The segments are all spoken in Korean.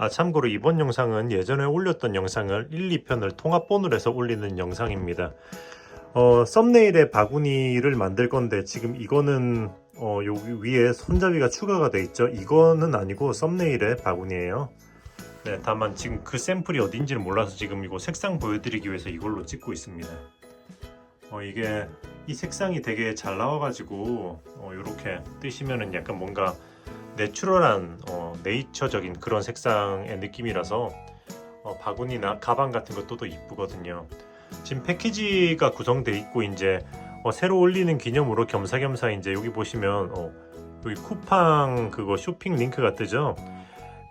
참고로 이번 영상은 예전에 올렸던 영상을 1, 2편을 통합본으로 해서 올리는 영상입니다. 썸네일에 바구니를 만들 건데 지금 이거는 여기 위에 손잡이가 추가가 돼 있죠. 이거는 아니고 썸네일의 바구니예요. 네, 다만 지금 그 샘플이 어딘지는 몰라서 지금 이거 색상 보여드리기 위해서 이걸로 찍고 있습니다. 이게 이 색상이 되게 잘 나와가지고 이렇게 뜨시면은 약간 뭔가 내추럴한 네이처적인 그런 색상의 느낌이라서 바구니나 가방 같은 것도 더 이쁘거든요. 지금 패키지가 구성돼 있고 이제 새로 올리는 기념으로 겸사겸사 이제 여기 보시면 여기 쿠팡 그거 쇼핑 링크가 뜨죠.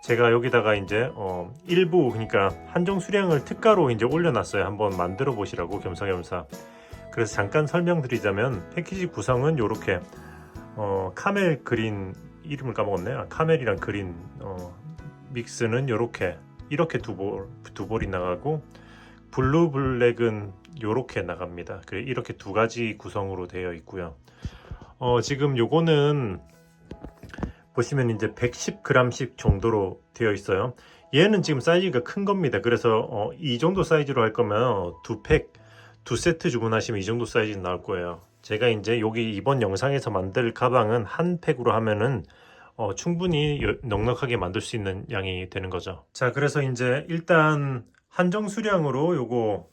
제가 여기다가 이제 일부 그러니까 한정 수량을 특가로 이제 올려놨어요. 한번 만들어 보시라고 겸사겸사. 그래서 잠깐 설명드리자면 패키지 구성은 이렇게 카멜 그린 이름을 까먹었네. 카멜이랑 그린 믹스는 이렇게 두 볼이 나가고 블루 블랙은 이렇게 나갑니다. 이렇게 두 가지 구성으로 되어 있고요. 지금 요거는 보시면 이제 110g씩 정도로 되어 있어요. 얘는 지금 사이즈가 큰 겁니다. 그래서 이 정도 사이즈로 할 거면 두 세트 주문하시면 이 정도 사이즈 나올 거예요. 제가 이제 여기 이번 영상에서 만들 가방은 한 팩으로 하면은 충분히 넉넉하게 만들 수 있는 양이 되는 거죠. 자, 그래서 이제 일단 한정 수량으로 요거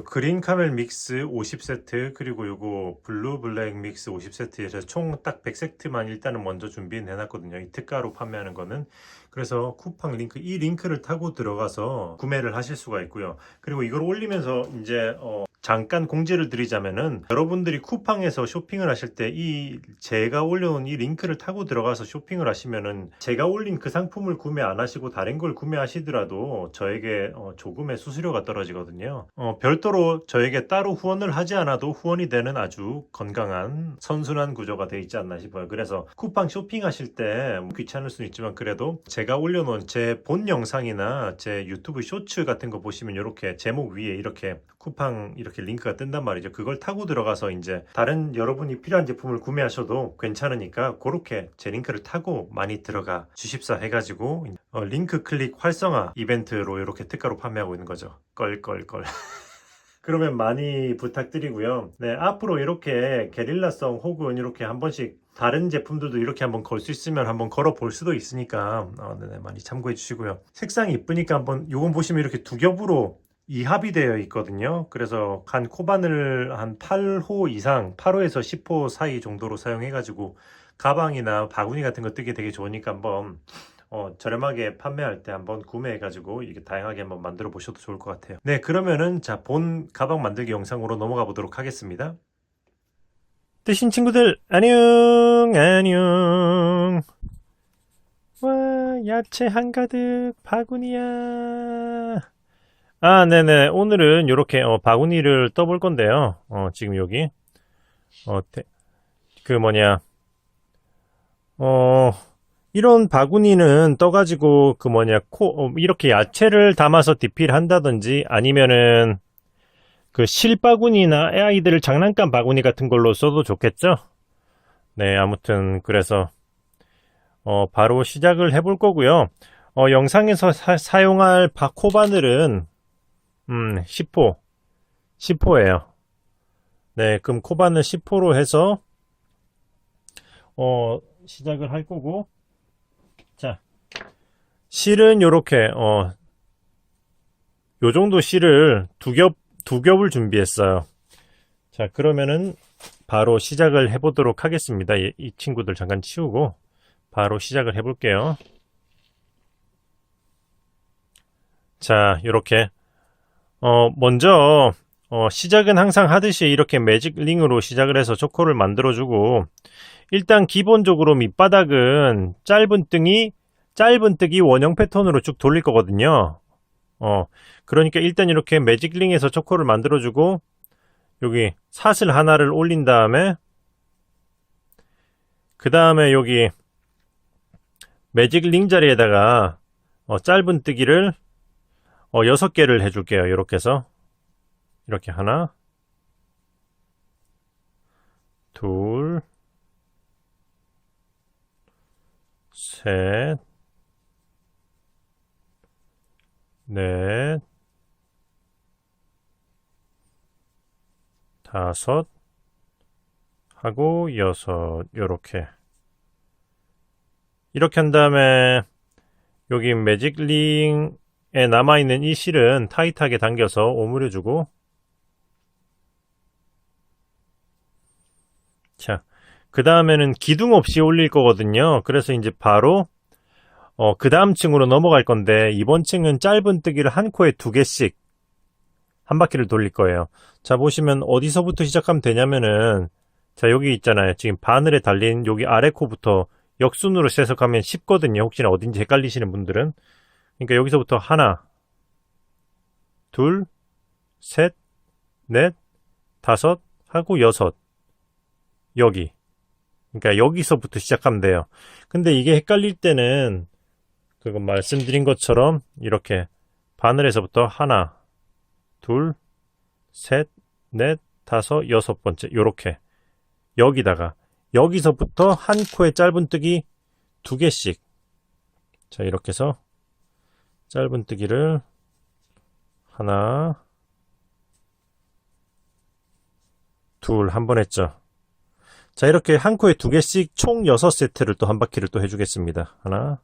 그린 카멜 믹스 50세트 그리고 요거 블루 블랙 믹스 50세트에서 총 딱 100세트만 일단은 먼저 준비해 놨거든요. 이 특가로 판매하는 거는. 그래서 쿠팡 링크 이 링크를 타고 들어가서 구매를 하실 수가 있고요. 그리고 이걸 올리면서 이제 잠깐 공지를 드리자면은 여러분들이 쿠팡에서 쇼핑을 하실 때 이 제가 올려놓은 이 링크를 타고 들어가서 쇼핑을 하시면은 제가 올린 그 상품을 구매 안 하시고 다른 걸 구매하시더라도 저에게 조금의 수수료가 떨어지거든요. 별도로 저에게 따로 후원을 하지 않아도 후원이 되는 아주 건강한 선순환 구조가 되어 있지 않나 싶어요. 그래서 쿠팡 쇼핑하실 때 귀찮을 수는 있지만 그래도 제가 올려놓은 제 본 영상이나 제 유튜브 쇼츠 같은 거 보시면 이렇게 제목 위에 이렇게 쿠팡 이렇게 링크가 뜬단 말이죠. 그걸 타고 들어가서 이제 다른 여러분이 필요한 제품을 구매하셔도 괜찮으니까 그렇게 제 링크를 타고 많이 들어가 주십사 해가지고 링크 클릭 활성화 이벤트로 이렇게 특가로 판매하고 있는 거죠. 껄껄껄. 그러면 많이 부탁드리고요. 네, 앞으로 이렇게 게릴라성 혹은 이렇게 한 번씩 다른 제품들도 이렇게 한번 걸 수 있으면 한번 걸어 볼 수도 있으니까 네네, 많이 참고해 주시고요. 색상이 이쁘니까 한번 요건 보시면 이렇게 두 겹으로 이합이 되어 있거든요. 그래서 간 코바늘 한 8호 이상, 8호에서 10호 사이 정도로 사용해 가지고 가방이나 바구니 같은 거 뜨기 되게 좋으니까 한번 저렴하게 판매할 때 한번 구매해가지고 이게 다양하게 한번 만들어 보셔도 좋을 것 같아요. 네, 그러면은 자, 본 가방 만들기 영상으로 넘어가 보도록 하겠습니다. 뜨신 친구들, 안녕, 안녕. 와, 야채 한가득 바구니야. 네네. 오늘은 이렇게 바구니를 떠볼 건데요. 지금 여기 그 뭐냐 어 이런 바구니는 떠가지고 그 뭐냐 이렇게 야채를 담아서 디필 한다든지 아니면은 그 실바구니나 아이들 장난감 바구니 같은 걸로 써도 좋겠죠. 네, 아무튼 그래서 바로 시작을 해볼 거고요. 영상에서 사용할 코바늘은 10호예요. 네, 그럼 코바늘 10호로 해서 시작을 할 거고, 자, 실은 요렇게 요 정도 실을 두 겹을 준비했어요. 자, 그러면은 바로 시작을 해보도록 하겠습니다. 이 친구들 잠깐 치우고 바로 시작을 해볼게요. 자, 요렇게 먼저 시작은 항상 하듯이 이렇게 매직 링으로 시작을 해서 초코를 만들어주고, 일단 기본적으로 밑바닥은 짧은 뜨기 원형 패턴으로 쭉 돌릴 거거든요. 그러니까 일단 이렇게 매직 링에서 초코를 만들어주고, 여기 사슬 하나를 올린 다음에, 그 다음에 여기 매직 링 자리에다가 짧은 뜨기를 6개를 해줄게요. 이렇게 해서 이렇게 하나, 둘, 셋, 넷, 다섯 하고 여섯. 요렇게 이렇게 한 다음에 여기 매직링에 남아있는 이 실은 타이트하게 당겨서 오므려주고, 자, 그 다음에는 기둥 없이 올릴 거거든요. 그래서 이제 바로 그 다음 층으로 넘어갈 건데, 이번 층은 짧은 뜨기를 한 코에 2개씩 한 바퀴를 돌릴 거예요. 자, 보시면 어디서부터 시작하면 되냐면은, 자, 여기 있잖아요. 지금 바늘에 달린 여기 아래 코부터 역순으로 세석하면 쉽거든요. 혹시나 어딘지 헷갈리시는 분들은. 그러니까 여기서부터 하나, 둘, 셋, 넷, 다섯 하고 여섯. 여기. 그러니까 여기서부터 시작하면 돼요. 근데 이게 헷갈릴 때는 그거 말씀드린 것처럼 이렇게 바늘에서부터 하나, 둘, 셋, 넷, 다섯, 여섯 번째 요렇게 여기다가 여기서부터 한 코에 짧은뜨기 2개씩. 자, 이렇게 해서 짧은뜨기를 하나, 둘 한 번 했죠. 자, 이렇게 한 코에 2개씩 총 6세트를 또 한 바퀴를 또 해주겠습니다. 하나,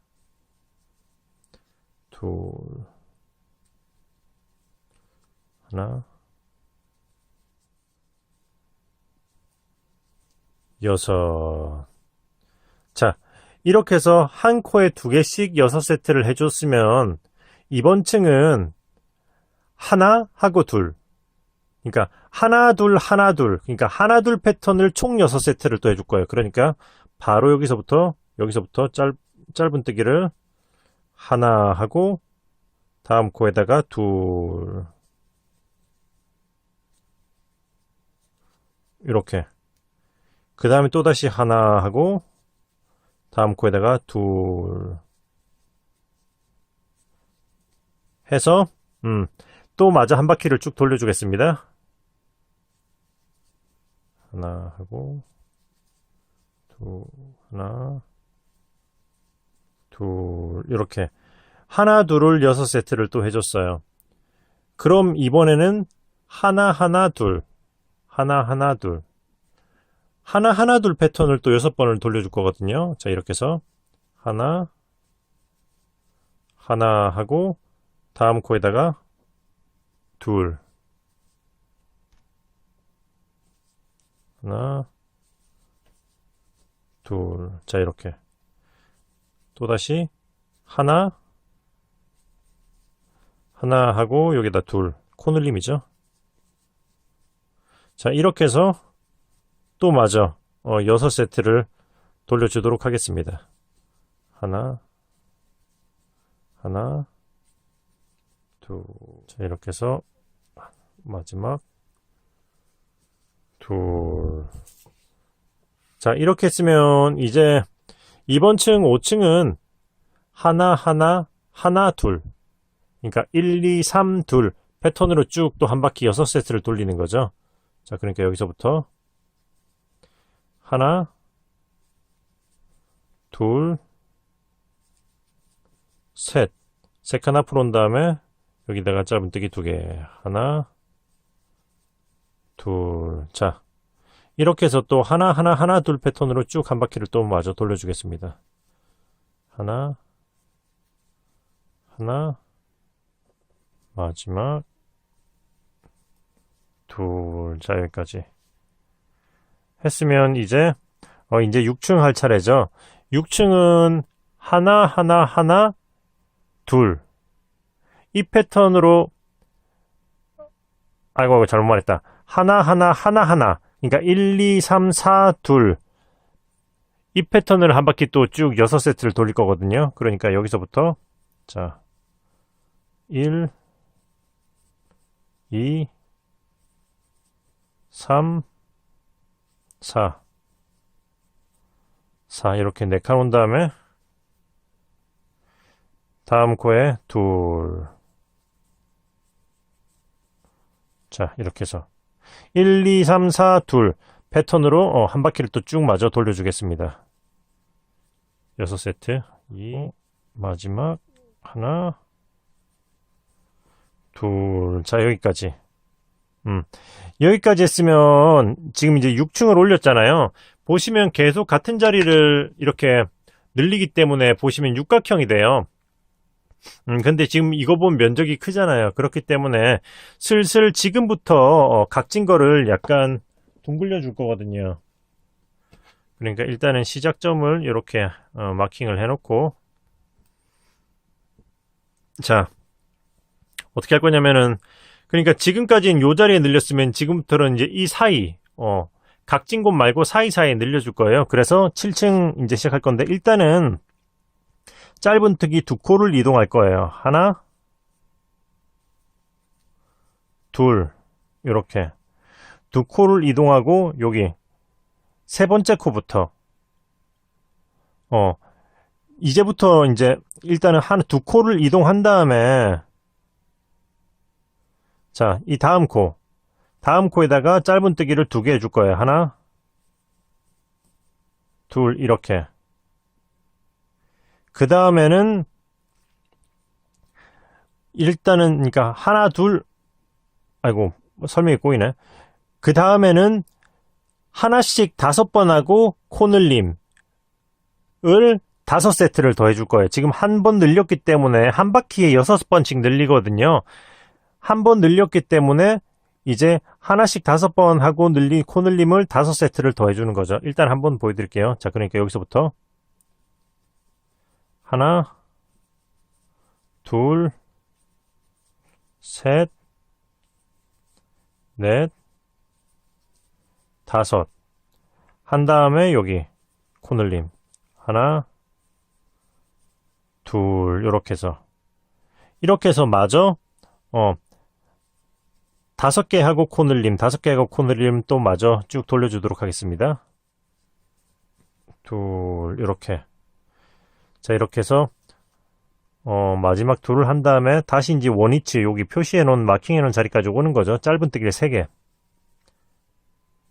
둘, 하나, 여섯. 자, 이렇게 해서 한 코에 2개씩 6세트를 해줬으면 이번 층은 하나 하고 둘. 그러니까 하나 둘 하나 둘. 그러니까 하나 둘 패턴을 총 6세트를 또 해줄 거예요. 그러니까 바로 여기서부터 짧은뜨기를 하나 하고 다음 코에다가 둘. 이렇게. 그 다음에 또다시 하나 하고 다음 코에다가 둘 해서 또 마저 한 바퀴를 쭉 돌려주겠습니다. 하나 하고 둘, 하나, 둘. 이렇게 하나 둘을 6세트를 또 해줬어요. 그럼 이번에는 하나 하나 둘, 하나 하나 둘, 하나 하나 둘 패턴을 또 6번을 돌려줄 거거든요. 자, 이렇게 해서 하나 하나 하고 다음 코에다가 둘, 하나 둘. 자, 이렇게 또다시 하나 하나 하고 여기다 둘. 코늘림이죠. 자, 이렇게 해서 또 마저 6세트를 돌려주도록 하겠습니다. 하나 하나 둘. 자, 이렇게 해서 마지막 둘. 자, 이렇게 했으면 이제 이번 층 5층은 하나 하나 하나 둘. 그러니까 1, 2, 3, 둘 패턴으로 쭉 또 한 바퀴 6세트를 돌리는 거죠. 자, 그러니까 여기서부터 하나, 둘, 셋. 세 칸 앞으로 온 다음에 여기다가 짧은뜨기 2개. 하나, 둘. 자, 이렇게 해서 또 하나, 하나, 하나, 둘 패턴으로 쭉 한 바퀴를 또 마저 돌려주겠습니다. 하나, 하나, 마지막, 둘. 자, 여기까지 했으면 이제 6층 할 차례죠. 6층은 하나, 하나, 하나, 둘. 이 패턴으로 아이고 잘못 말했다. 하나, 하나, 하나, 하나. 그러니까 1, 2, 3, 4, 둘. 이 패턴을 한 바퀴 또 쭉 6세트를 돌릴 거거든요. 그러니까 여기서부터 자 1, 2, 3, 4 이렇게 4칸 온 다음에 다음 코에 둘. 자, 이렇게 해서 1, 2, 3, 4, 둘 패턴으로 한 바퀴를 또 쭉 마저 돌려주겠습니다. 6세트. 이 마지막 하나, 둘, 자, 여기까지. 여기까지 했으면 지금 이제 6층을 올렸잖아요. 보시면 계속 같은 자리를 이렇게 늘리기 때문에 보시면 육각형이 돼요. 근데 지금 이거 보면 면적이 크잖아요. 그렇기 때문에 슬슬 지금부터 각진 거를 약간 둥글려 줄 거거든요. 그러니까 일단은 시작점을 이렇게 마킹을 해놓고, 자, 어떻게 할 거냐면은, 그러니까 지금까지는 요 자리에 늘렸으면 지금부터는 이제 이 사이, 각진 곳 말고 사이사이에 늘려줄 거예요. 그래서 7층 이제 시작할 건데, 일단은 짧은뜨기 두 코를 이동할 거예요. 하나, 둘, 이렇게 두 코를 이동하고, 여기 세 번째 코부터 이제부터 이제 일단은 두 코를 이동한 다음에, 자, 이 다음 코에다가 짧은뜨기를 두 개 해줄 거예요. 하나, 둘, 이렇게. 그 다음에는 일단은 그러니까 하나, 둘, 아이고 설명이 꼬이네. 그 다음에는 하나씩 5번 하고 코늘림을 5세트를 더 해줄 거예요. 지금 한 번 늘렸기 때문에 한 바퀴에 6번씩 늘리거든요. 한 번 늘렸기 때문에 이제 하나씩 5번 하고 늘린 코늘림을 5세트를 더 해주는 거죠. 일단 한번 보여드릴게요. 자, 그러니까 여기서부터 하나, 둘, 셋, 넷, 5. 한 다음에 여기 코늘림 하나, 둘, 이렇게 해서 마저 5개 하고 코늘림, 5개 하고 코늘림 또 마저 쭉 돌려주도록 하겠습니다. 둘, 이렇게. 자, 이렇게 해서 마지막 둘을 한 다음에 다시 이제 원위치 여기 표시해 놓은 마킹해 놓은 자리까지 오는 거죠. 짧은뜨기를 3개.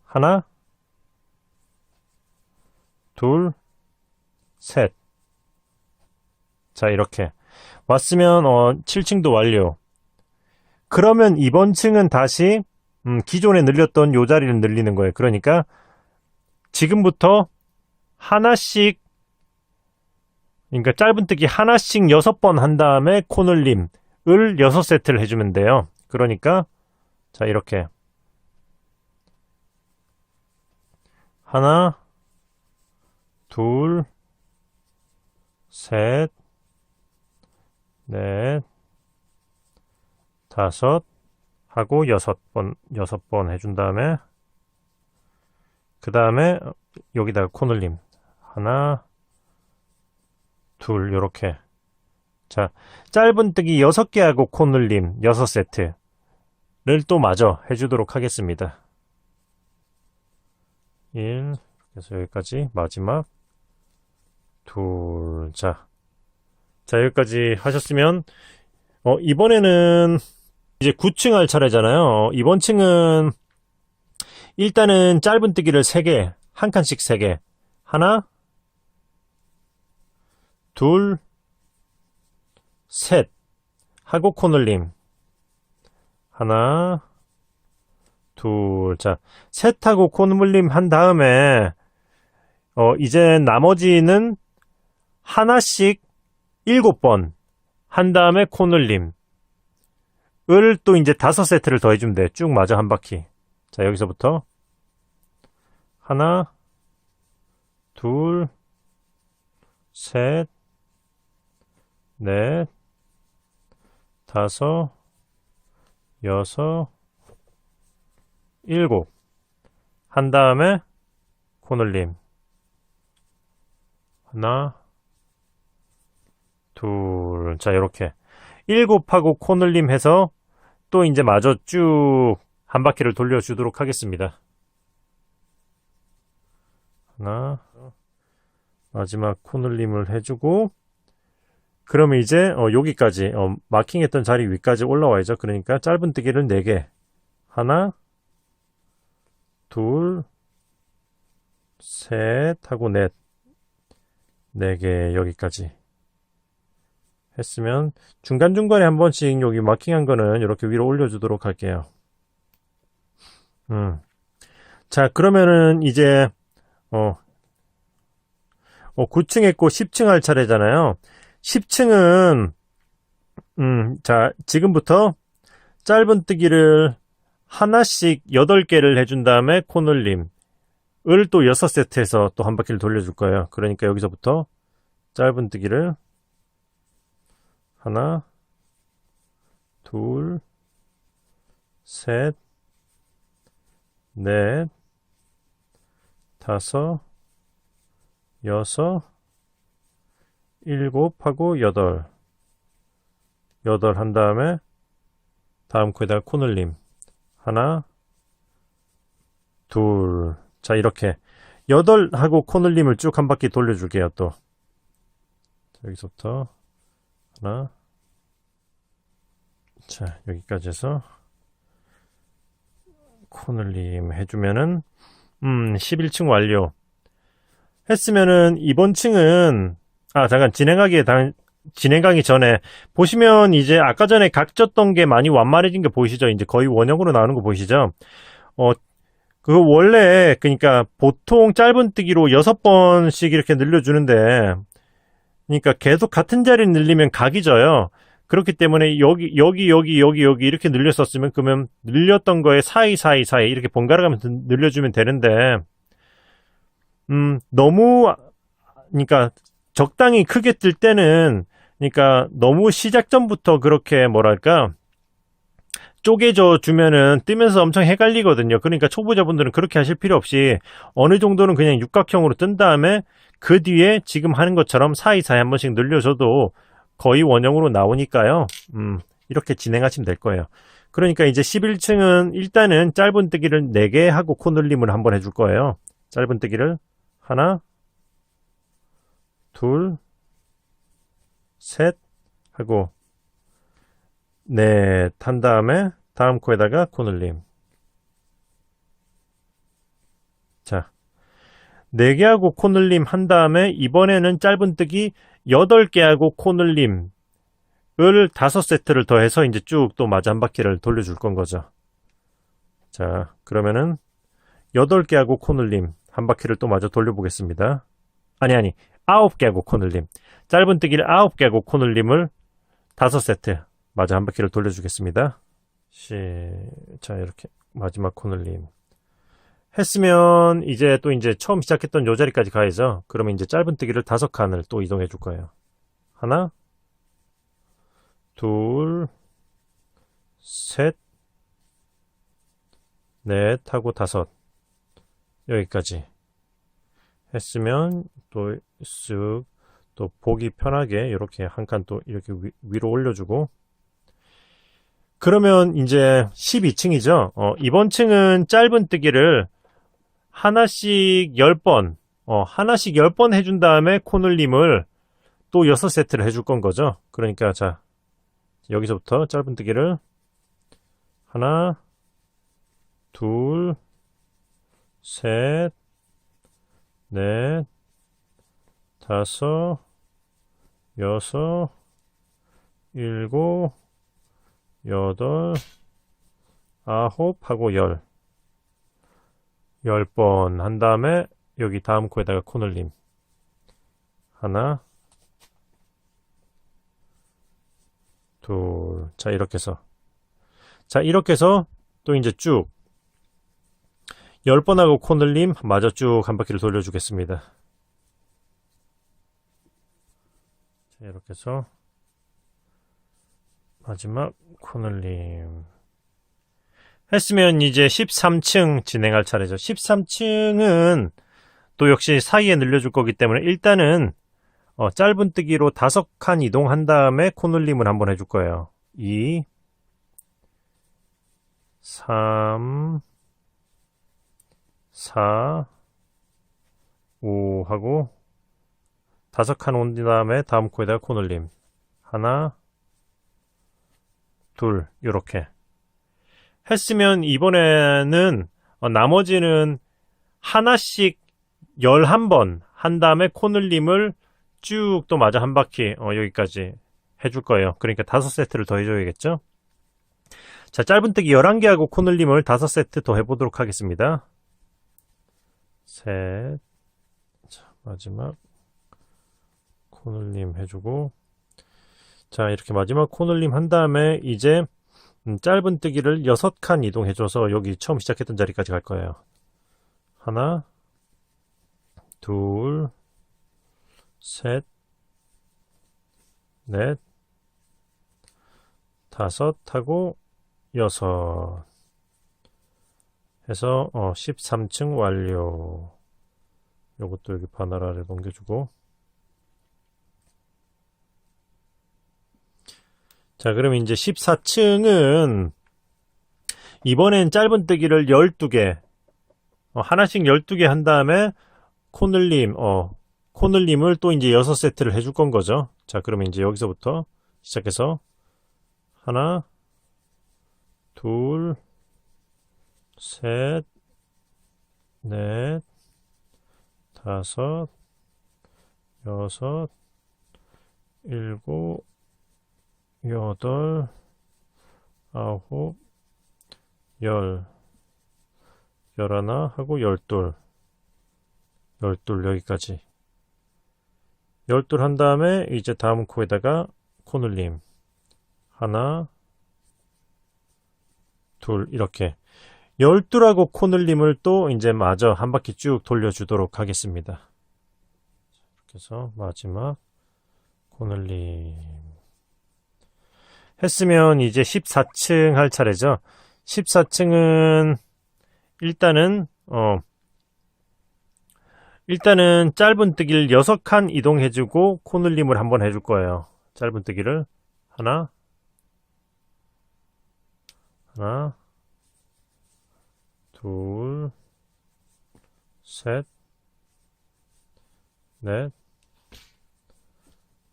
하나, 둘, 셋. 자, 이렇게 왔으면 7층도 완료. 그러면 이번 층은 다시 기존에 늘렸던 요 자리를 늘리는 거예요. 그러니까 지금부터 하나씩, 그러니까 짧은뜨기 하나씩 6번 한 다음에 코늘림을 6세트를 해주면 돼요. 그러니까 자, 이렇게 하나, 둘, 셋, 넷, 5 하고 6번 해준 다음에, 그 다음에 여기다가 코늘림 하나, 둘, 요렇게. 자, 짧은뜨기 6개 하고 코늘림 6세트를 또 마저 해주도록 하겠습니다. 1, 그래서 여기까지 마지막 둘. 자, 여기까지 하셨으면 이번에는 이제 9층 할 차례잖아요. 이번 층은 일단은 짧은뜨기를 3개, 한 칸씩 3개. 하나, 둘, 셋 하고 코늘림 하나, 둘. 자, 셋하고 코늘림 한 다음에 이제 나머지는 하나씩 7번 한 다음에 코늘림을 또 이제 5세트를 더 해주면 돼. 쭉 마저 한 바퀴. 자, 여기서부터 하나, 둘, 셋, 넷, 5, 6, 7 한 다음에 코늘림 하나, 둘. 자, 이렇게 7하고 코늘림 해서 또 이제 마저 쭉 한 바퀴를 돌려주도록 하겠습니다. 하나, 마지막 코늘림을 해주고, 그러면 이제 여기까지 마킹했던 자리 위까지 올라와야죠. 그러니까 짧은뜨기를 4개. 하나, 둘, 셋 하고 넷. 4개 여기까지 했으면 중간중간에 한 번씩 여기 마킹한 거는 이렇게 위로 올려주도록 할게요. 자, 그러면은 이제 9층 했고 10층 할 차례잖아요. 10층은 자, 지금부터 짧은뜨기를 하나씩 8개를 해준 다음에 코늘림을 또 6세트해서 또 한 바퀴를 돌려줄 거예요. 그러니까 여기서부터 짧은뜨기를 하나, 둘, 셋, 넷, 다섯, 여섯, 일곱 하고 여덟 한 다음에 다음 코에다가 코늘림 하나, 둘. 자, 이렇게 8 하고 코늘림을 쭉 한 바퀴 돌려줄게요. 또 여기서부터 하나, 자, 여기까지 해서 코늘림 해주면은 11층 완료 했으면은 이번 층은 잠깐 진행하기 전에 보시면 이제 아까 전에 각졌던 게 많이 완만해진 게 보이시죠? 이제 거의 원형으로 나오는 거 보이시죠? 그거 원래 그러니까 보통 짧은뜨기로 6번씩 이렇게 늘려주는데 그러니까 계속 같은 자리를 늘리면 각이 져요. 그렇기 때문에 여기 이렇게 늘렸었으면 그러면 늘렸던 거에 사이 이렇게 번갈아 가면서 늘려주면 되는데 너무 그러니까 적당히 크게 뜰 때는 그러니까 너무 시작 전부터 그렇게 뭐랄까 쪼개져 주면은 뜨면서 엄청 헷갈리거든요. 그러니까 초보자분들은 그렇게 하실 필요 없이 어느 정도는 그냥 육각형으로 뜬 다음에 그 뒤에 지금 하는 것처럼 사이사이 한 번씩 늘려줘도 거의 원형으로 나오니까요. 이렇게 진행하시면 될 거예요. 그러니까 이제 11층은 일단은 짧은뜨기를 4개 하고 코늘림을 한번 해줄 거예요. 짧은뜨기를 하나, 둘, 셋 하고 넷 한 다음에 다음 코에다가 코늘림. 자, 4개 하고 코늘림 한 다음에 이번에는 짧은뜨기 8개 하고 코늘림을 5세트를 더해서 이제 쭉 또 마저 한 바퀴를 돌려줄 건 거죠. 자, 그러면은 8개 하고 코늘림 한 바퀴를 또 마저 돌려보겠습니다. 아니 9개 하고 코늘림. 짧은뜨기를 9개 하고 코늘림을 5세트 마저 한 바퀴를 돌려주겠습니다. 자, 이렇게 마지막 코늘림 했으면 이제 처음 시작했던 요 자리까지 가야죠. 그러면 이제 짧은뜨기를 5칸을 또 이동해 줄 거예요. 하나, 둘, 셋, 넷 하고 5 여기까지 했으면 또 쓱 또 보기 편하게 이렇게 한 칸 또 이렇게 위로 올려주고 그러면 이제 12층이죠. 이번 층은 짧은뜨기를 하나씩 10번 하나씩 10번 해준 다음에 코늘림을 또 6세트를 해줄 건 거죠. 그러니까 자, 여기서부터 짧은뜨기를 하나, 둘, 셋, 넷, 5, 6, 7, 8, 9 하고 10번 한 다음에 여기 다음 코에다가 코늘림 하나, 둘. 자, 이렇게 해서 또 이제 쭉 10번 하고 코늘림 마저 쭉 한 바퀴를 돌려주겠습니다. 자, 이렇게 해서 마지막 코늘림 했으면 이제 13층 진행할 차례죠. 13층은 또 역시 사이에 늘려줄 거기 때문에 일단은 짧은뜨기로 5칸 이동한 다음에 코늘림을 한번 해줄 거예요. 2, 3, 4, 5 하고 5칸 온 다음에 다음 코에다가 코늘림 하나, 둘 요렇게 했으면 이번에는 나머지는 하나씩 11번 한 다음에 코늘림을 쭉 또 마저 한 바퀴 여기까지 해줄 거예요. 그러니까 5세트를 더 해줘야겠죠? 자, 짧은뜨기 11개하고 코늘림을 5세트 더 해보도록 하겠습니다. 셋. 자, 마지막 코늘림 해주고. 자, 이렇게 마지막 코늘림 한 다음에 이제 짧은뜨기를 6칸 이동해줘서 여기 처음 시작했던 자리까지 갈 거예요. 하나, 둘, 셋, 넷, 다섯 하고 6 해서 13층 완료. 요것도 여기 바늘 아래 넘겨주고. 자, 그럼 이제 14층은 이번엔 짧은뜨기를 12개 하나씩 12개 한 다음에 코늘림을 또 이제 6세트를 해줄 건 거죠. 자, 그러면 이제 여기서부터 시작해서 하나, 둘, 셋, 넷, 다섯, 여섯, 일곱, 여덟, 아홉, 열, 열하나 하고 열둘 여기까지. 열둘 한 다음에 이제 다음 코에다가 코늘림 하나, 둘 이렇게 열둘하고 코늘림을 또 이제 마저 한 바퀴 쭉 돌려주도록 하겠습니다. 이렇게 해서 마지막 코늘림 했으면 이제 14층 할 차례죠. 14층은 일단은 짧은뜨기를 6칸 이동해주고 코늘림을 한번 해줄 거예요. 짧은뜨기를 하나, 둘, 셋, 넷,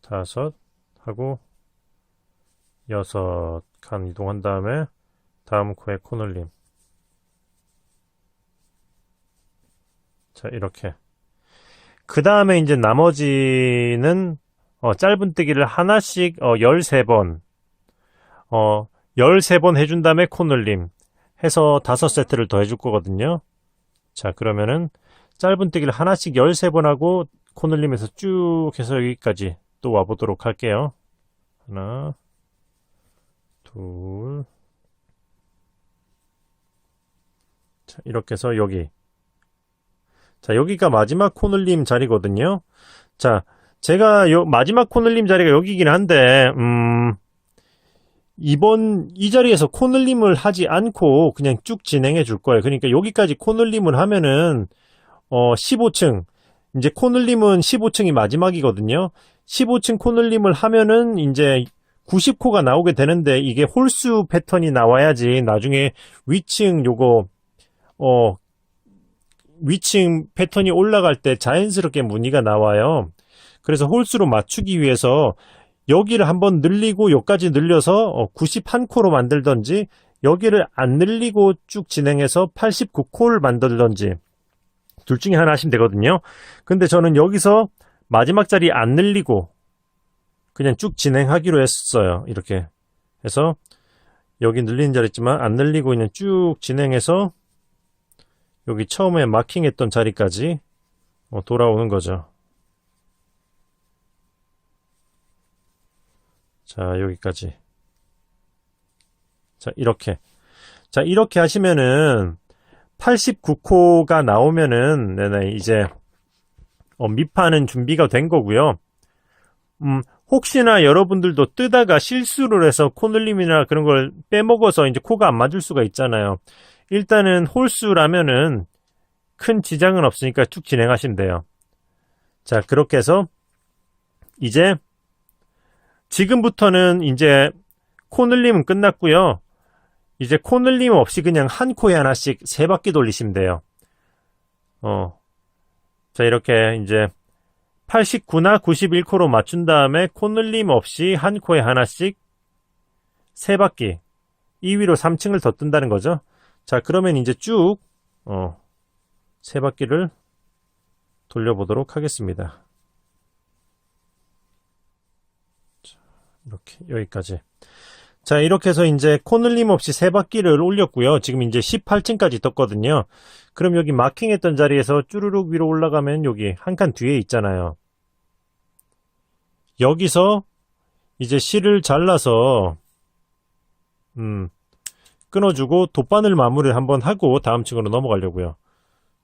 다섯 하고 6칸 이동한 다음에 다음 코에 코늘림. 자, 이렇게. 그 다음에 이제 나머지는 짧은뜨기를 하나씩 13번 13번 해준 다음에 코늘림 해서 5세트를 더 해줄 거거든요. 자, 그러면은 짧은뜨기를 하나씩 13번 하고 코늘림에서 쭉 해서 여기까지 또 와보도록 할게요. 하나, 둘. 자, 이렇게 해서 여기. 자, 여기가 마지막 코늘림 자리거든요. 자, 제가 마지막 코늘림 자리가 여기긴 한데, 이 자리에서 코늘림을 하지 않고 그냥 쭉 진행해 줄 거예요. 그러니까 여기까지 코늘림을 하면은, 15층. 이제 코늘림은 15층이 마지막이거든요. 15층 코늘림을 하면은 이제 90코가 나오게 되는데, 이게 홀수 패턴이 나와야지 나중에 위층 위층 패턴이 올라갈 때 자연스럽게 무늬가 나와요. 그래서 홀수로 맞추기 위해서 여기를 한번 늘리고 여기까지 늘려서 91코로 만들던지, 여기를 안 늘리고 쭉 진행해서 89코를 만들던지 둘 중에 하나 하시면 되거든요. 근데 저는 여기서 마지막 자리 안 늘리고 그냥 쭉 진행하기로 했어요. 이렇게 해서 여기 늘리는 자리 있지만 안 늘리고 그냥 쭉 진행해서 여기 처음에 마킹했던 자리까지 돌아오는 거죠. 자, 여기까지. 자, 이렇게. 자, 이렇게 하시면은 89코가 나오면은 네네, 이제 밑판은 준비가 된 거고요. 혹시나 여러분들도 뜨다가 실수를 해서 코늘림이나 그런 걸 빼먹어서 이제 코가 안 맞을 수가 있잖아요. 일단은 홀수라면은 큰 지장은 없으니까 쭉 진행하시면 돼요. 자, 그렇게 해서 이제 지금부터는 이제 코늘림은 끝났고요. 이제 코늘림 없이 그냥 한 코에 하나씩 3바퀴 돌리시면 돼요. 자, 이렇게 이제 89나 91코로 맞춘 다음에 코늘림 없이 한 코에 하나씩 3바퀴 2위로 3층을 더 뜬다는 거죠. 자, 그러면 이제 쭉 3바퀴를 돌려보도록 하겠습니다. 자, 이렇게 여기까지. 자, 이렇게 해서 이제 코늘림 없이 세 바퀴를 올렸고요. 지금 이제 18층까지 떴거든요. 그럼 여기 마킹했던 자리에서 쭈루룩 위로 올라가면 여기 한 칸 뒤에 있잖아요. 여기서 이제 실을 잘라서 끊어주고 돗바늘 마무리를 한번 하고 다음 층으로 넘어가려고요.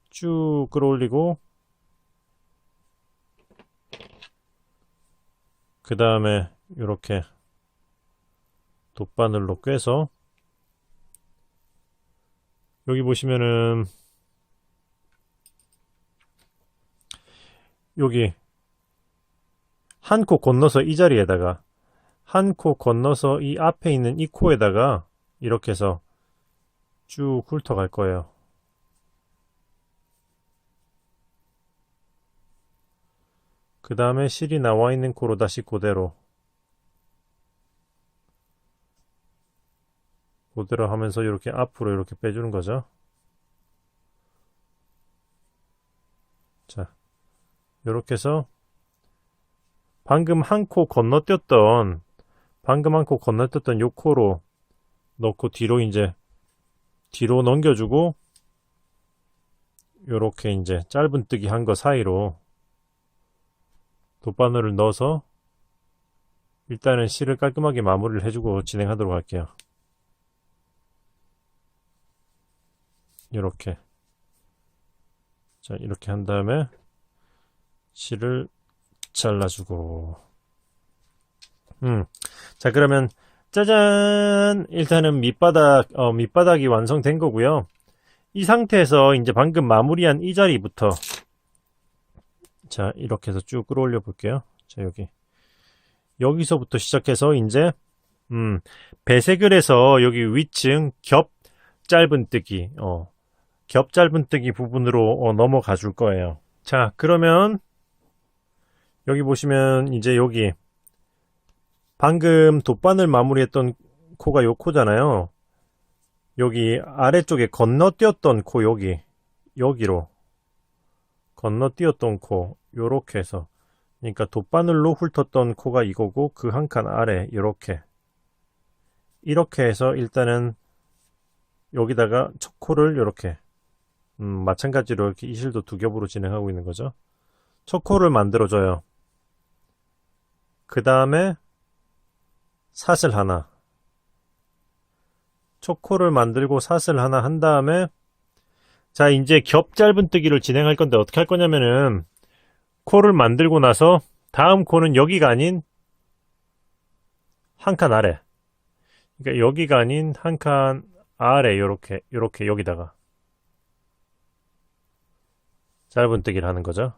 쭉 끌어올리고 그 다음에 이렇게 돗바늘로 꿰서 여기 보시면은 여기 한 코 건너서 이 자리에다가 한 코 건너서 이 앞에 있는 이 코에다가 이렇게 해서 쭉 훑어갈 거예요. 그 다음에 실이 나와 있는 코로 다시 그대로 하면서 이렇게 앞으로 이렇게 빼주는 거죠. 자, 이렇게 해서 방금 한 코 건너뛰었던 요 코로 넣고 뒤로 이제 뒤로 넘겨주고 요렇게 이제 짧은뜨기 한 거 사이로 돗바늘을 넣어서 일단은 실을 깔끔하게 마무리를 해주고 진행하도록 할게요. 이렇게. 자, 이렇게 한 다음에 실을 잘라주고. 자, 그러면 짜잔! 일단은 밑바닥이 완성된 거고요. 이 상태에서 이제 방금 마무리한 이 자리부터 자, 이렇게 해서 쭉 끌어올려 볼게요. 자, 여기서부터 시작해서 이제 배색을 해서 여기 위층 겹 짧은뜨기 부분으로 넘어가 줄 거예요. 자, 그러면 여기 보시면 이제 여기 방금 돗바늘 마무리했던 코가 요 코잖아요. 여기 아래쪽에 건너뛰었던 코 여기로 건너뛰었던 코 요렇게 해서 그러니까 돗바늘로 훑었던 코가 이거고 그 한 칸 아래 이렇게 해서 일단은 여기다가 첫 코를 이렇게 마찬가지로 이렇게 이 실도 두 겹으로 진행하고 있는 거죠. 첫 코를 만들어줘요. 그 다음에 사슬 하나, 첫 코를 만들고 사슬 하나 한 다음에 자, 이제 겹 짧은뜨기를 진행할 건데 어떻게 할 거냐면은 코를 만들고 나서 다음 코는 여기가 아닌 한 칸 아래, 그러니까 여기가 아닌 한 칸 아래 요렇게 여기다가 짧은뜨기를 하는 거죠.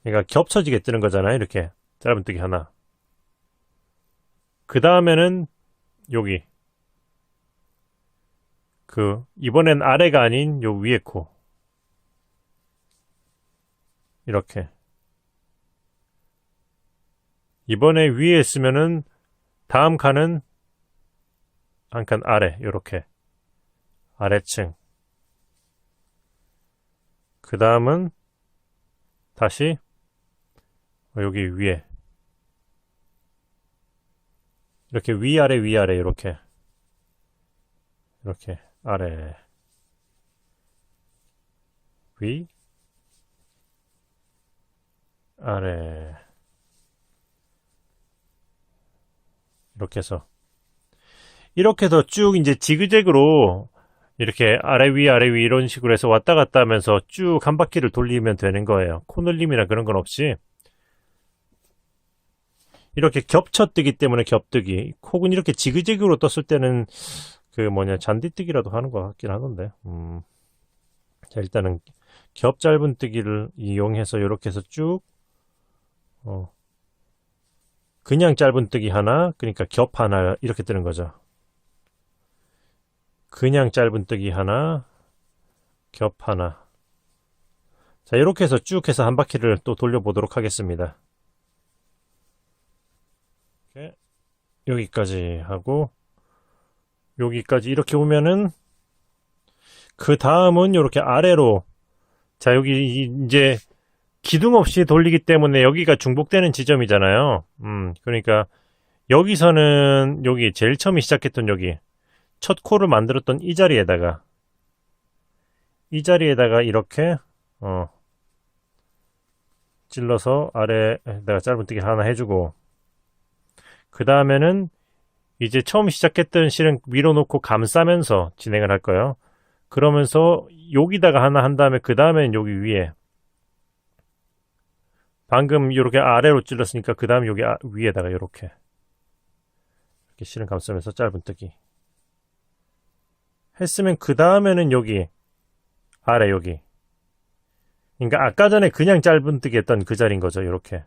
그러니까 겹쳐지게 뜨는 거잖아요. 이렇게 짧은뜨기 하나. 그 다음에는 여기 이번엔 아래가 아닌 요 위에 코 이렇게 이번에 위에 있으면은 다음 칸은 한 칸 아래 요렇게 아래층 그 다음은 다시 여기 위에 이렇게 위아래 이렇게 아래 위 아래 이렇게 해서 쭉 이제 지그재그로 이렇게 아래 위 이런 식으로 해서 왔다 갔다 하면서 쭉 한 바퀴를 돌리면 되는 거예요. 코늘림이나 그런 건 없이 이렇게 겹쳐뜨기 때문에 겹뜨기. 혹은 이렇게 지그재그로 떴을 때는 잔디뜨기라도 하는 것 같긴 하던데. 자, 일단은 겹 짧은뜨기를 이용해서 이렇게 해서 쭉 그냥 짧은뜨기 하나, 그러니까 겹 하나 이렇게 뜨는 거죠. 그냥 짧은뜨기 하나, 겹 하나. 자, 이렇게 해서 쭉 해서 한 바퀴를 또 돌려보도록 하겠습니다. 이렇게 여기까지 하고 여기까지 이렇게 오면은 그 다음은 이렇게 아래로 자, 여기 이제 기둥 없이 돌리기 때문에 여기가 중복되는 지점이잖아요. 그러니까 여기서는 여기 제일 처음에 시작했던 여기 첫 코를 만들었던 이 자리에다가 이렇게 찔러서 아래에다가 짧은뜨기 하나 해주고, 그 다음에는 이제 처음 시작했던 실은 위로 놓고 감싸면서 진행을 할 거예요. 그러면서 여기다가 하나 한 다음에 그 다음에는 여기 위에, 방금 이렇게 아래로 찔렀으니까 그 다음에 여기 위에다가 이렇게 실은 감싸면서 짧은뜨기 했으면 그 다음에는 여기 아래 여기, 그러니까 아까 전에 그냥 짧은뜨기 했던 그 자리인 거죠. 이렇게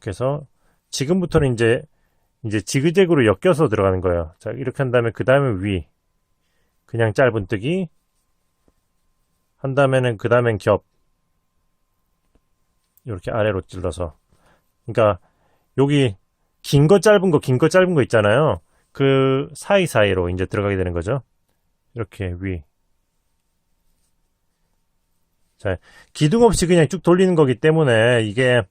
해서 지금부터는 이제 지그재그로 엮여서 들어가는 거예요. 자, 이렇게 한 다음에 그 다음에 위 그냥 짧은뜨기 한 다음에는 그 다음엔 겹 이렇게 아래로 찔러서, 그러니까 여기 긴 거 짧은 거 있잖아요. 그 사이사이로 이제 들어가게 되는 거죠. 이렇게 위. 자, 기둥 없이 그냥 쭉 돌리는 거기 때문에 이게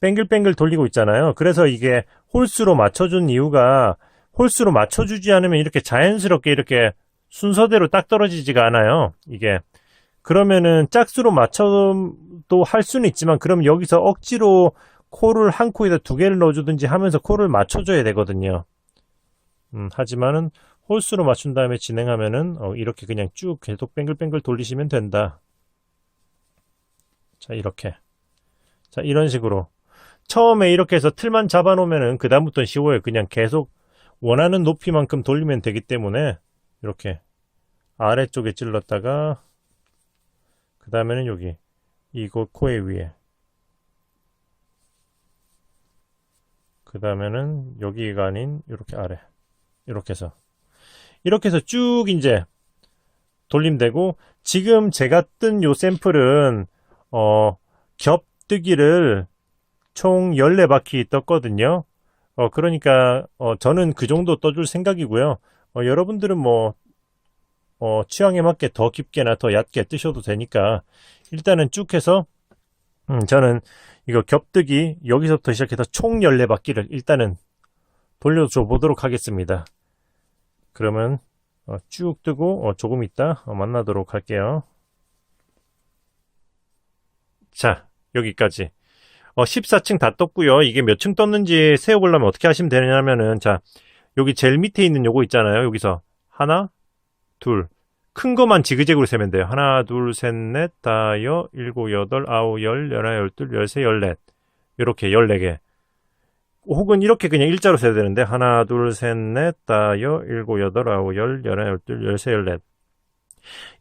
뱅글뱅글 돌리고 있잖아요. 그래서 이게 홀수로 맞춰준 이유가, 홀수로 맞춰주지 않으면 이렇게 자연스럽게 이렇게 순서대로 딱 떨어지지가 않아요. 이게 그러면은 짝수로 맞춰도 할 수는 있지만, 그럼 여기서 억지로 코를 한 코에다 두 개를 넣어주든지 하면서 코를 맞춰줘야 되거든요. 하지만은 홀수로 맞춘 다음에 진행하면은 이렇게 그냥 쭉 계속 뱅글뱅글 돌리시면 된다. 자, 이렇게. 자, 이런 식으로 처음에 이렇게 해서 틀만 잡아 놓으면은 그 다음부터는 쉬워요. 그냥 계속 원하는 높이만큼 돌리면 되기 때문에 이렇게 아래쪽에 찔렀다가 그 다음에는 여기 이곳 코에 위에, 그 다음에는 여기가 아닌 이렇게 아래, 이렇게 해서 쭉 이제 돌리면 되고, 지금 제가 뜬 요 샘플은 겹뜨기를 총 14바퀴 떴거든요. 그러니까 저는 그 정도 떠줄 생각이고요. 여러분들은 뭐 취향에 맞게 더 깊게나 더 얕게 뜨셔도 되니까 일단은 쭉 해서 저는 이거 겹뜨기 여기서부터 시작해서 총 14바퀴를 일단은 돌려줘 보도록 하겠습니다. 그러면 쭉 뜨고 조금 있다 만나도록 할게요. 자, 여기까지 14층 다 떴고요. 이게 몇 층 떴는지 세어보려면 어떻게 하시면 되냐면은, 자, 여기 제일 밑에 있는 요거 있잖아요. 여기서 하나, 둘, 큰 거만 지그재그로 세면 돼요. 하나, 둘, 셋, 넷, 다여, 일곱, 여덟, 아홉, 열, 열하나, 열둘, 열세, 열넷, 이렇게 14개. 혹은 이렇게 그냥 일자로 세야 되는데, 하나, 둘, 셋, 넷, 다여, 일곱, 여덟, 아홉, 열, 열하나, 열둘, 열세, 열넷,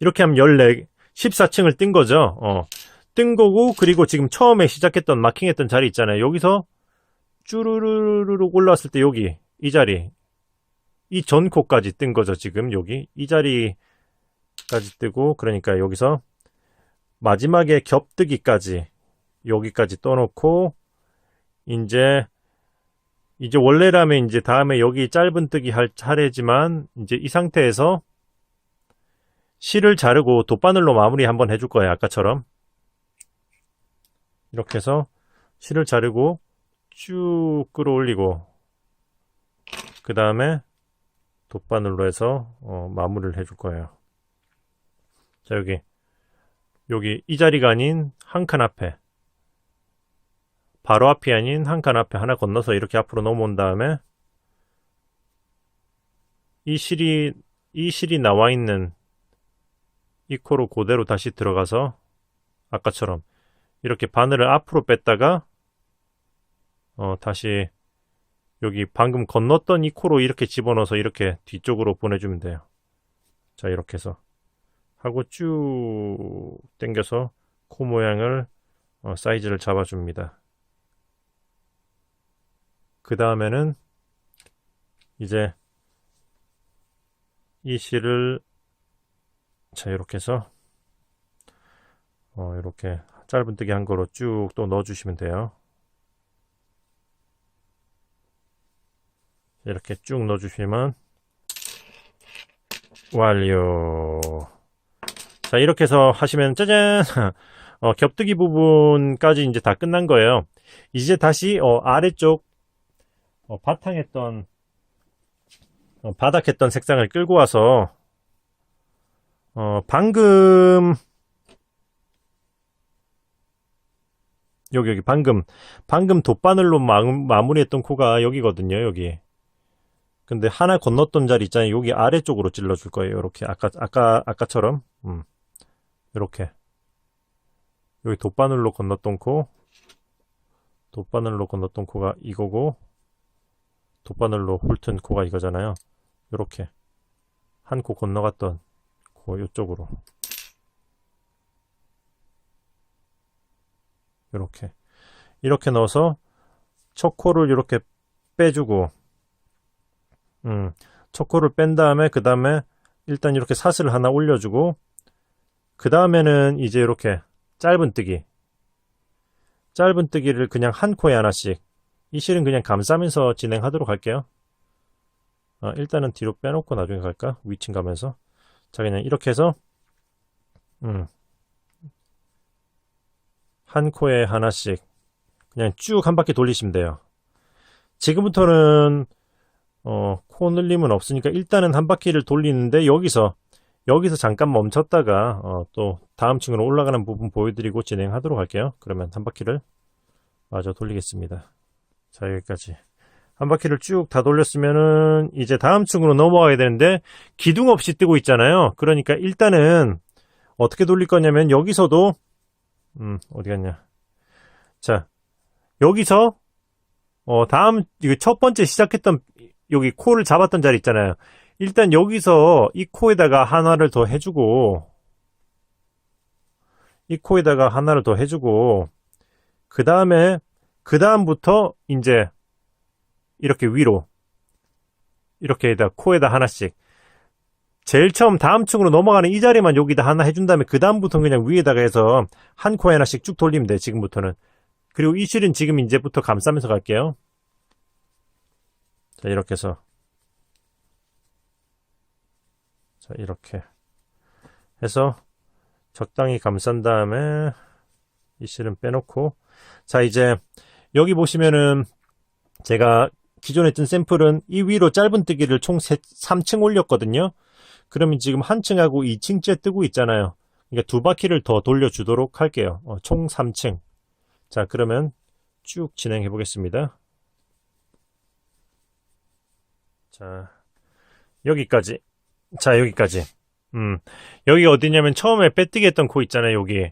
이렇게 하면 14, 14층을 뜬 거죠. 뜬 거고, 그리고 지금 처음에 시작했던 마킹했던 자리 있잖아요. 여기서 쭈루루루룩 올라왔을 때 여기 이 자리, 이 전 코까지 뜬 거죠. 지금 여기 이 자리까지 뜨고, 그러니까 여기서 마지막에 겹뜨기까지 여기까지 떠놓고, 이제 원래라면 이제 다음에 여기 짧은뜨기 할 차례지만, 이제 이 상태에서 실을 자르고 돗바늘로 마무리 한번 해줄 거예요. 아까처럼 이렇게 해서 실을 자르고 쭉 끌어올리고, 그 다음에 돗바늘로 해서 마무리를 해줄 거예요. 자, 여기 이 자리가 아닌 한 칸 앞에, 바로 앞이 아닌 한 칸 앞에 하나 건너서 이렇게 앞으로 넘어온 다음에 이 실이 나와 있는 이 코로 그대로 다시 들어가서 아까처럼 이렇게 바늘을 앞으로 뺐다가 다시 여기 방금 건넜던 이 코로 이렇게 집어넣어서 이렇게 뒤쪽으로 보내주면 돼요. 자, 이렇게 해서 하고 쭉 당겨서 코 모양을 사이즈를 잡아줍니다. 그 다음에는 이제 이 실을, 자, 이렇게 해서 이렇게 짧은뜨기 한 거로 쭉 또 넣어주시면 돼요. 이렇게 쭉 넣어주시면 완료. 자, 이렇게 해서 하시면 짜잔 겹뜨기 부분까지 이제 다 끝난 거예요. 이제 다시 아래쪽 바탕했던 바닥했던 색상을 끌고 와서 방금 여기 방금 돗바늘로 마무리했던 코가 여기거든요. 여기. 근데 하나 건넜던 자리 있잖아요. 여기 아래쪽으로 찔러줄 거예요. 이렇게 아까처럼 이렇게 여기 돗바늘로 건넜던 코가 이거고 돗바늘로 훑은 코가 이거잖아요. 이렇게 한 코 건너갔던 코 이쪽으로 이렇게 넣어서 첫 코를 이렇게 빼주고 첫 코를 뺀 다음에 그 다음에 일단 이렇게 사슬을 하나 올려주고 그 다음에는 이제 이렇게 짧은 뜨기를 그냥 한 코에 하나씩 이 실은 그냥 감싸면서 진행하도록 할게요. 일단은 뒤로 빼놓고 나중에 갈까? 위층 가면서 자 그냥 이렇게 해서 한 코에 하나씩 그냥 쭉 한 바퀴 돌리시면 돼요. 지금부터는 코 늘림은 없으니까 일단은 한 바퀴를 돌리는데 여기서 잠깐 멈췄다가 또 다음 층으로 올라가는 부분 보여드리고 진행하도록 할게요. 그러면 한 바퀴를 마저 돌리겠습니다. 자 여기까지 한 바퀴를 쭉 다 돌렸으면은 이제 다음 층으로 넘어가야 되는데 기둥 없이 뜨고 있잖아요. 그러니까 일단은 어떻게 돌릴 거냐면 여기서도 어디 갔냐. 자 여기서 다음 이거 첫 번째 시작했던 여기 코를 잡았던 자리 있잖아요. 일단 여기서 이 코에다가 하나를 더 해주고 그 다음부터 이제 이렇게 위로 이렇게다 코에다 하나씩 제일 처음 다음 층으로 넘어가는 이 자리만 여기다 하나 해준 다음에 그 다음부터는 그냥 위에다가 해서 한 코에 하나씩 쭉 돌리면 돼. 지금부터는. 그리고 이 실은 지금 이제부터 감싸면서 갈게요. 자 이렇게 해서 자 이렇게 해서 적당히 감싼 다음에 이 실은 빼놓고 자 이제 여기 보시면은 제가 기존에 뜬 샘플은 이 위로 짧은 뜨기를 총 3층 올렸거든요. 그러면 지금 한 층하고 2층째 뜨고 있잖아요. 그러니까 두 바퀴를 더 돌려주도록 할게요. 총 3층. 자 그러면 쭉 진행해 보겠습니다. 자 여기까지. 자 여기까지. 여기 어디냐면 처음에 빼뜨기 했던 코 있잖아요. 여기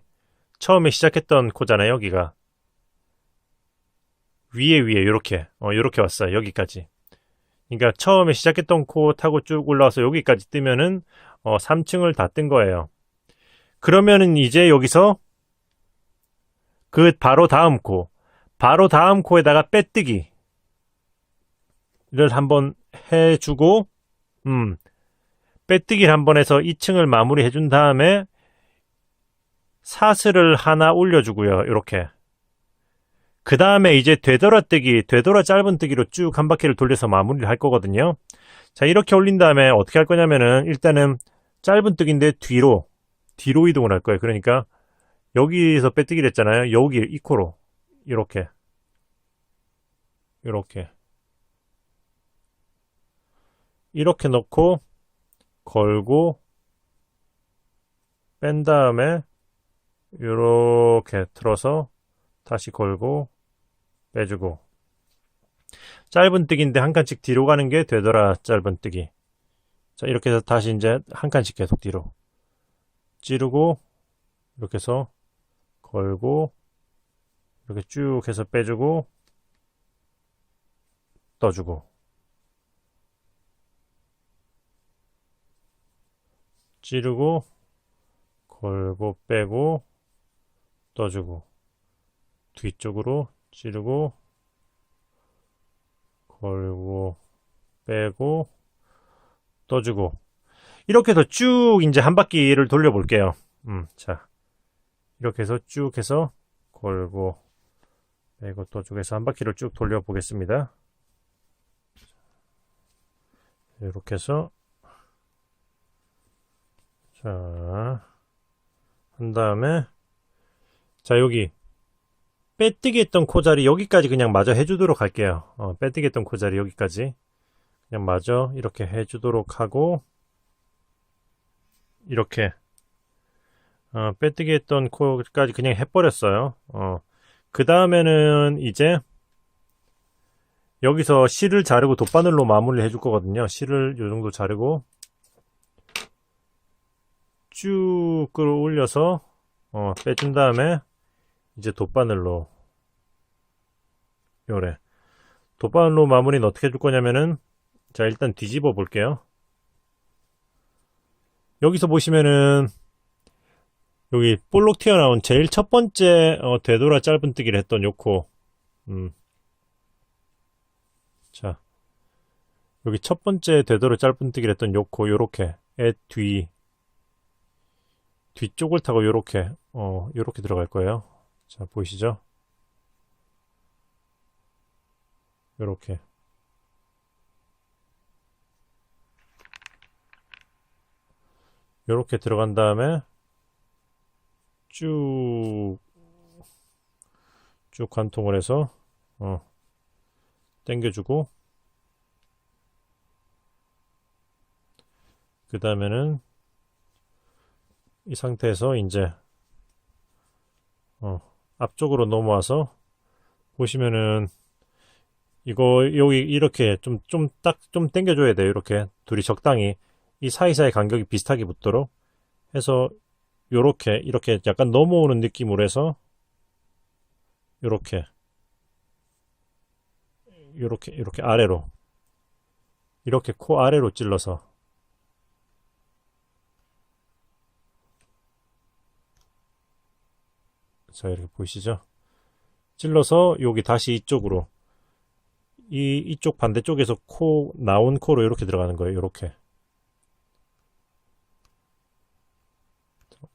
처음에 시작했던 코잖아요. 여기가 위에 요렇게 요렇게 왔어요. 여기까지. 그러니까 처음에 시작했던 코 타고 쭉 올라와서 여기까지 뜨면은 3층을 다 뜬 거예요. 그러면은 이제 여기서 그 바로 다음 코에다가 빼뜨기를 한번 해주고 빼뜨기를 한번 해서 2층을 마무리 해준 다음에 사슬을 하나 올려주고요. 이렇게 그 다음에 이제 되돌아 짧은 뜨기로 쭉 한 바퀴를 돌려서 마무리를 할 거거든요. 자 이렇게 올린 다음에 어떻게 할 거냐면은 일단은 짧은 뜨기인데 뒤로 이동을 할 거예요. 그러니까 여기서 빼뜨기를 했잖아요. 여기 이 코로 이렇게 넣고 걸고 뺀 다음에 이렇게 틀어서 다시 걸고 빼주고 짧은 뜨기인데 한 칸씩 뒤로 가는 게 되더라 짧은 뜨기. 자 이렇게 해서 다시 이제 한 칸씩 계속 뒤로 찌르고 이렇게 해서 걸고 이렇게 쭉 해서 빼주고 떠주고 찌르고 걸고 빼고 떠주고 뒤쪽으로 찌르고 걸고 빼고 떠주고 이렇게 해서 쭉 이제 한 바퀴를 돌려볼게요. 자 이렇게 해서 쭉 해서 걸고 빼고 떠주고 해서 한 바퀴를 쭉 돌려보겠습니다. 이렇게 해서 자 한 다음에 자 여기 빼뜨기 했던 코 자리 여기까지 그냥 마저 해주도록 할게요. 빼뜨기 했던 코 자리 여기까지 그냥 마저 이렇게 해주도록 하고, 이렇게 빼뜨기 했던 코까지 그냥 해버렸어요. 그 다음에는 이제 여기서 실을 자르고 돗바늘로 마무리를 해줄 거거든요. 실을 요 정도 자르고 쭉 끌어올려서 빼준 다음에 이제 돗바늘로, 요래 돗바늘로 마무리는 어떻게 해줄 거냐면은, 자 일단 뒤집어 볼게요. 여기서 보시면은 여기 볼록 튀어나온 제일 첫 번째 되돌아 짧은뜨기를 했던 요 코, 자 여기 첫 번째 되돌아 짧은뜨기를 했던 요 코, 요렇게 뒤쪽을 타고 요렇게 요렇게 들어갈 거예요. 자 보이시죠? 요렇게 요렇게 들어간 다음에 쭉 관통을 해서 당겨주고, 그 다음에는 이 상태에서 이제 앞쪽으로 넘어와서 보시면은 이거 여기 이렇게 좀 당겨줘야 돼요. 이렇게 둘이 적당히 이 사이사이 간격이 비슷하게 붙도록 해서 요렇게 이렇게 약간 넘어오는 느낌으로 해서 요렇게 아래로, 이렇게 코 아래로 찔러서, 자 이렇게 보이시죠? 찔러서 여기 다시 이쪽으로, 이쪽 반대쪽에서 나온 코로 이렇게 들어가는 거예요. 이렇게.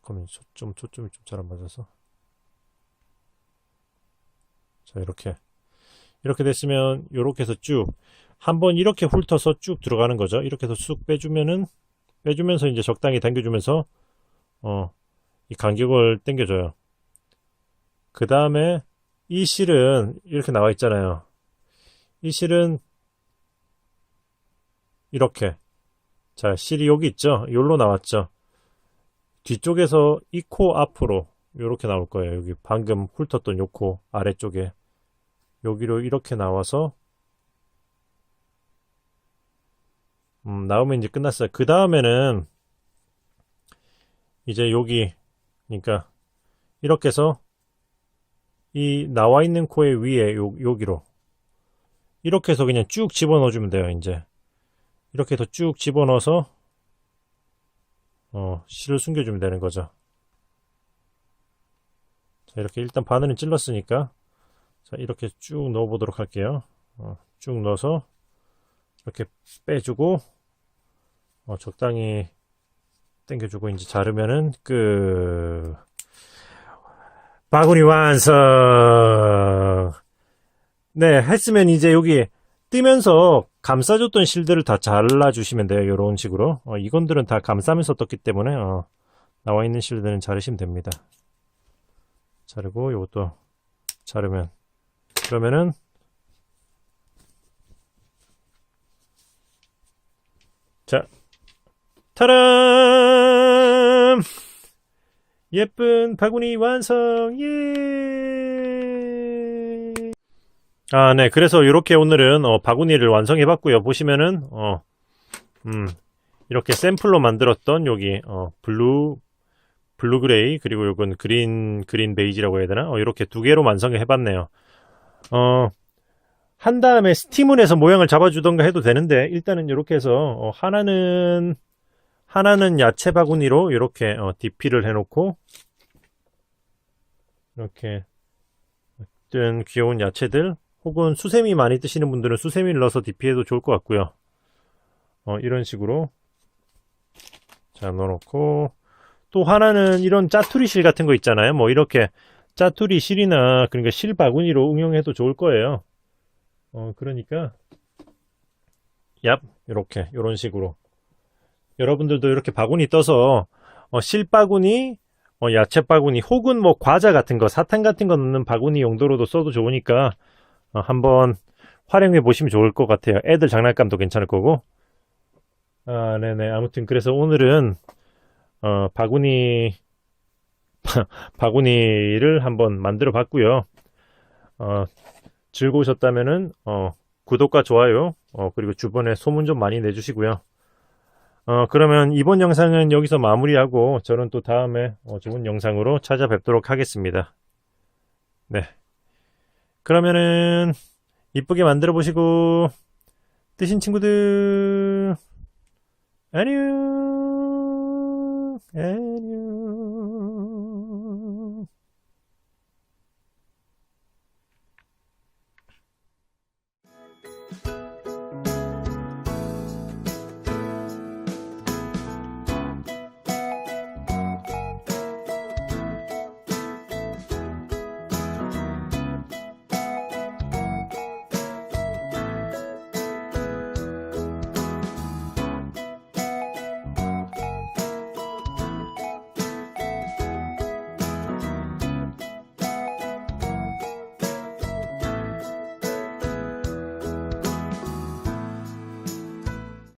그러면 초점이 좀 잘 안 맞아서. 자 이렇게 됐으면 이렇게 해서 쭉 한번 이렇게 훑어서 쭉 들어가는 거죠. 이렇게 해서 쑥 빼주면서 이제 적당히 당겨주면서 이 간격을 당겨줘요. 그 다음에 이 실은 이렇게 나와 있잖아요. 이 실은 이렇게, 자 실이 여기 있죠. 여기로 나왔죠. 뒤쪽에서 이 코 앞으로 이렇게 나올 거예요. 여기 방금 훑었던 요 코 아래쪽에 여기로 이렇게 나와서 나오면 이제 끝났어요. 그 다음에는 이제 여기, 그러니까 이렇게 해서 이 나와 있는 코의 위에 여기로 이렇게 해서 그냥 쭉 집어넣어 주면 돼요. 이제 이렇게 해서 쭉 집어넣어서 실을 숨겨주면 되는 거죠. 자 이렇게 일단 바늘은 찔렀으니까, 자 이렇게 쭉 넣어 보도록 할게요. 쭉 넣어서 이렇게 빼주고 적당히 당겨주고 이제 자르면은 바구니 완성. 네, 했으면 이제 여기 뜨면서 감싸줬던 실들을 다 잘라주시면 돼요. 이런 식으로. 이건들은 다 감싸면서 떴기 때문에 나와 있는 실들은 자르시면 됩니다. 자르고 이것도 자르면, 그러면은 자, 타람! 예쁜 바구니 완성! 예! 네. 그래서 이렇게 오늘은 바구니를 완성해 봤고요. 보시면은 이렇게 샘플로 만들었던 여기 블루 그레이, 그리고 요건 그린 베이지라고 해야 되나? 이렇게 두 개로 완성해 봤네요. 한 다음에 스팀을 해서 모양을 잡아주던가 해도 되는데, 일단은 이렇게 해서 하나는 야채 바구니로 이렇게 DP를 해놓고, 이렇게 어떤 귀여운 야채들, 혹은 수세미 많이 드시는 분들은 수세미를 넣어서 DP해도 좋을 것 같고요. 이런 식으로 자 넣어놓고, 또 하나는 이런 짜투리 실 같은 거 있잖아요. 뭐 이렇게 짜투리 실이나 그러니까 실 바구니로 응용해도 좋을 거예요. 그러니까 이렇게 이런 식으로 여러분들도 이렇게 바구니 떠서 실 바구니 야채 바구니 혹은 뭐 과자 같은 거, 사탕 같은 거 넣는 바구니 용도로도 써도 좋으니까 한번 활용해 보시면 좋을 것 같아요. 애들 장난감도 괜찮을 거고. 네네. 아무튼 그래서 오늘은 바구니 바구니를 한번 만들어 봤고요. 즐거우셨다면은 구독과 좋아요 그리고 주변에 소문 좀 많이 내주시고요. 그러면 이번 영상은 여기서 마무리하고 저는 또 다음에 좋은 영상으로 찾아뵙도록 하겠습니다. 네. 그러면은 이쁘게 만들어 보시고 뜨신 친구들 안녕 안녕